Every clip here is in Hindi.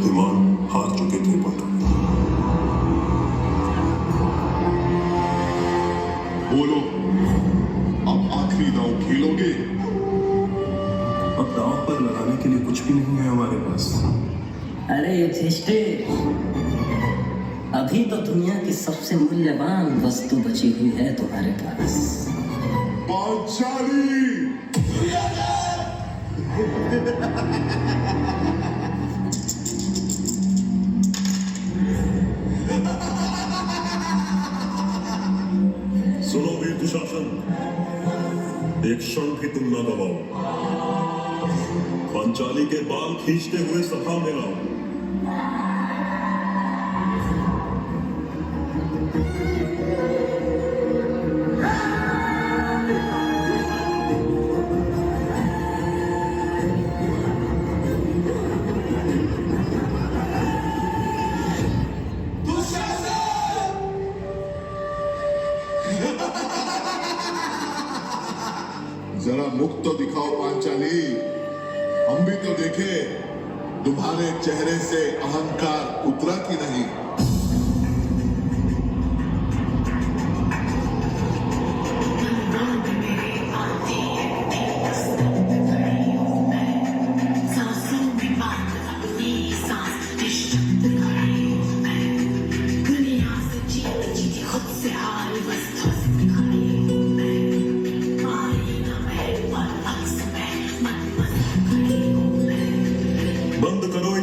बुद्धिमान हार चुके थे पांडव। बोलो, अब आखिरी दांव खेलोगे? अब दांव पर लगाने के लिए कुछ भी नहीं है हमारे पास। अरे युधिष्ठिर, अभी तो दुनिया की सबसे मूल्यवान वस्तु बची हुई है तुम्हारे पास। पांचाली! सुनो वीर दुशासन, एक क्षण भी तुम न गवाओ। पांचाली के बाल खींचते हुए सभा में लाओ। जरा मुख तो दिखाओ पांचाली, हम भी तो देखे तुम्हारे चेहरे से अहंकार उतरा कि नहीं।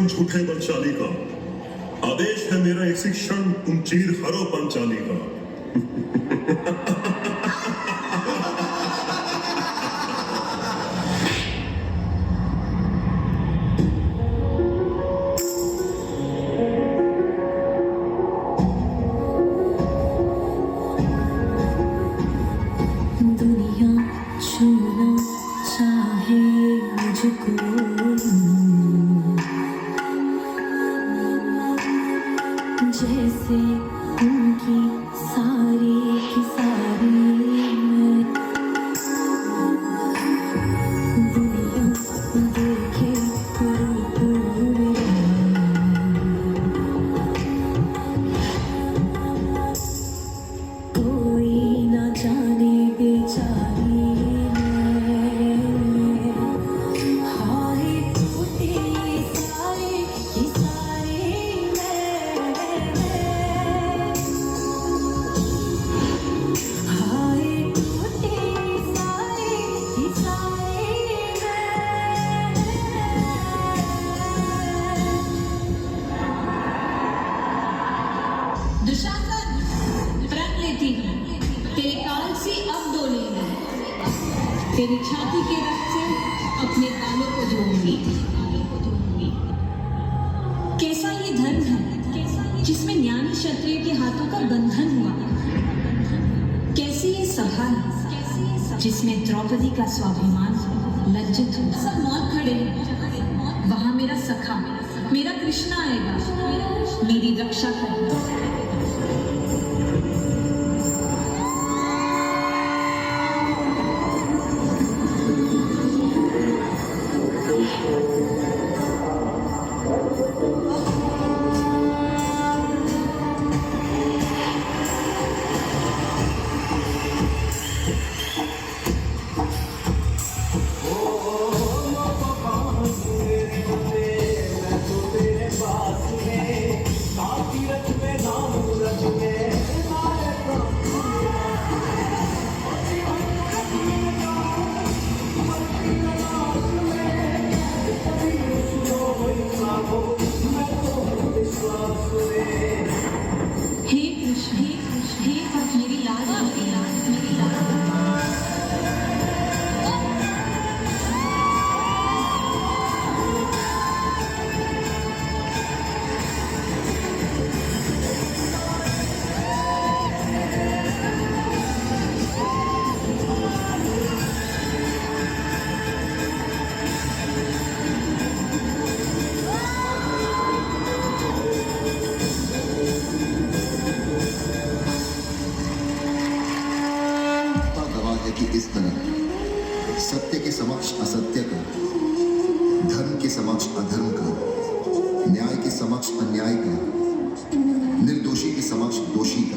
झूठे बलशाली का आदेश है मेरा, इसी क्षण तुम चीर हरो पांचाली का। दुनिया छूना चाहे मुझको, जैसे उनकी सारी की सारी मैं दुनिया देखे रूप मेरा, कोई ना जाने बेचारी मैं, हाय टूटी सारी की सारी दुशासन, प्रण लेती हूँ, तेरे काल से अब डोले हैं, तेरी छाती के रक्त से अपने बालों को धोऊंगी। कैसा ये धर्म है जिसमें ज्ञानी क्षत्रिय के हाथों का बंधन हुआ? कैसी ये सभा है जिसमें द्रौपदी का स्वाभिमान लज्जित हुआ? सब मौत खड़े, वहां मेरा सखा, मेरा कृष्णा आएगा, मेरी रक्षा करेगा। नाम समक्ष अन्याय का, निर्दोषी के समक्ष दोषी का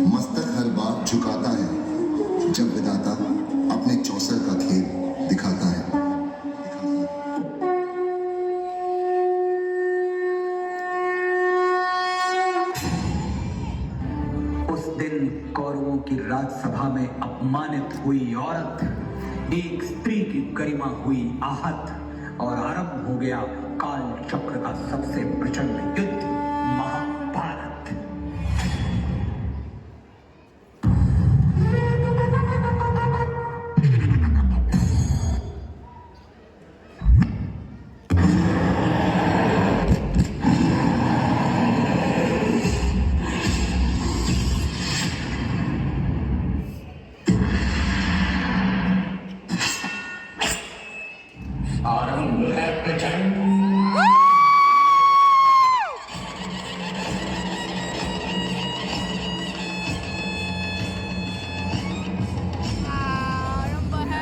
मस्तक हर बार झुकाता है जब विधाता अपने चौसर का खेल दिखाता है। उस दिन कौरवों की राजसभा में अपमानित हुई औरत, एक स्त्री की गरिमा हुई आहत और आरंभ हो गया काल चक्र का सबसे प्रचंड युद्ध, महाभारत। आरंभ है प्रचंड।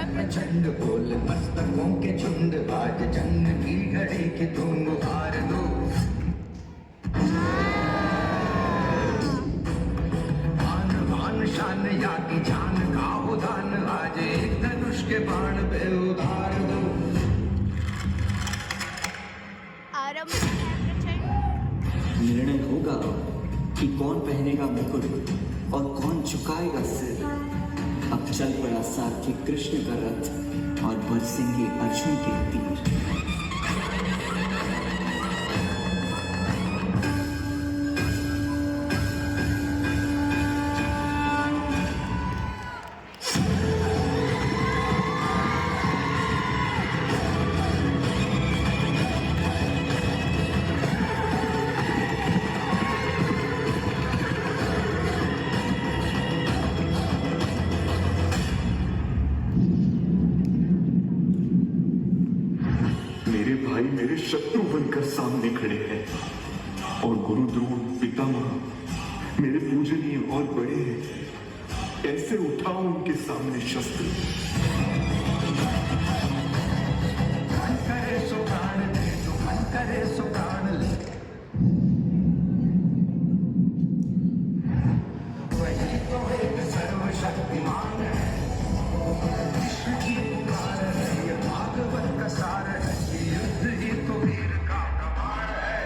प्रचंड बोल मस्तकों के झुंड, आज जंग की घड़ी की धूम उभार दो। आन बान शान या की जान का उदान, आज एक धनुष के बाण पे उधार दो। निर्णय होगा कि कौन पहनेगा मुकुट और कौन झुकाएगा सिर। अब चल पड़ा सारथी कृष्ण का रथ और बरसेंगे अर्जुन के तीर। मेरे भाई मेरे शत्रु बनकर सामने खड़े हैं और गुरु द्रोण पितामह मेरे पूजनीय और बड़े हैं। ऐसे उठाओ उनके सामने शस्त्र। मन करे सो प्राण दे, जो मन करे सो प्राण ले। वही तो एक सर्वशक्तिमान है, विश्व की पुकार है, ये भागवत का सार है। ये युद्ध ही तो वीर का प्रमाण है।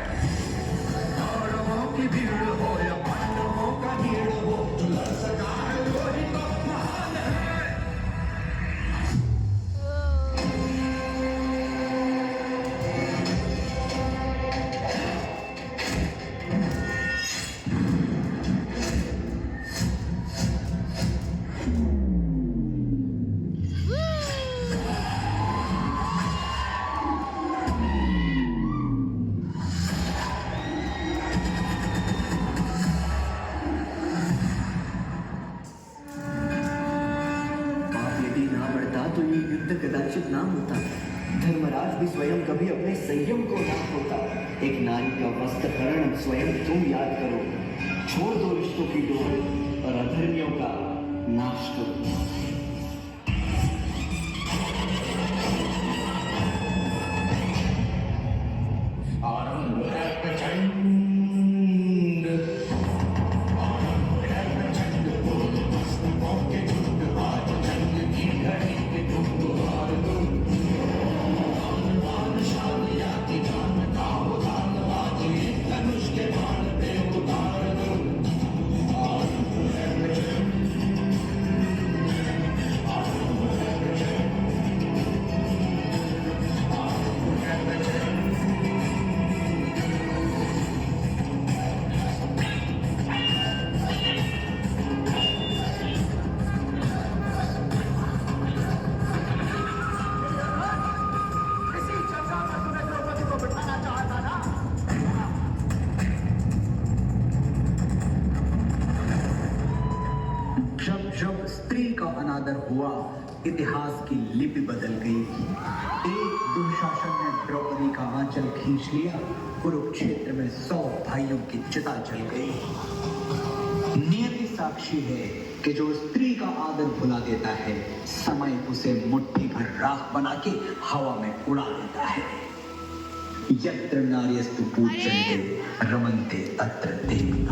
कौरवों की भीड़ हो या पांडवों का भीड़ हो, जो लड़ सका है वही तो महान है। पाप यदि ना बढ़ता तो ये युद्ध कदाचित ना होता। धर्मराज भी स्वयं कभी अपने संयम को ना होता। एक नारी का वस्त्र हरण स्वयं तुम याद करो। छोड़ दो रिश्तों की डोर और अधर्मियों का नाश करो। आरंभ है प्रचंड। आरंभ है प्रचंड बोल मस्तकों के झुंड, आज जंग की घड़ी के धूम उभार दो। आन बान शान या की जान का उदान, आज एक धनुष के बाण पे उतार दो। आरंभ है प्रचंड। आरंभ है प्रचंड। आरंभ है प्रचंड। जब जब स्त्री का अनादर हुआ, इतिहास की लिपि बदल गई। एक दुशासन ने द्रौपदी का आंचल खींच लिया, कुरुक्षेत्र में 100 भाइयों की चिता जल गई। नियति साक्षी है कि जो स्त्री का आदर भुला देता है, समय उसे मुट्ठी भर राख बना के हवा में उड़ा देता है। यत्र नार्यस्तु पूज्यन्ते रमन्ते अत्र देवता।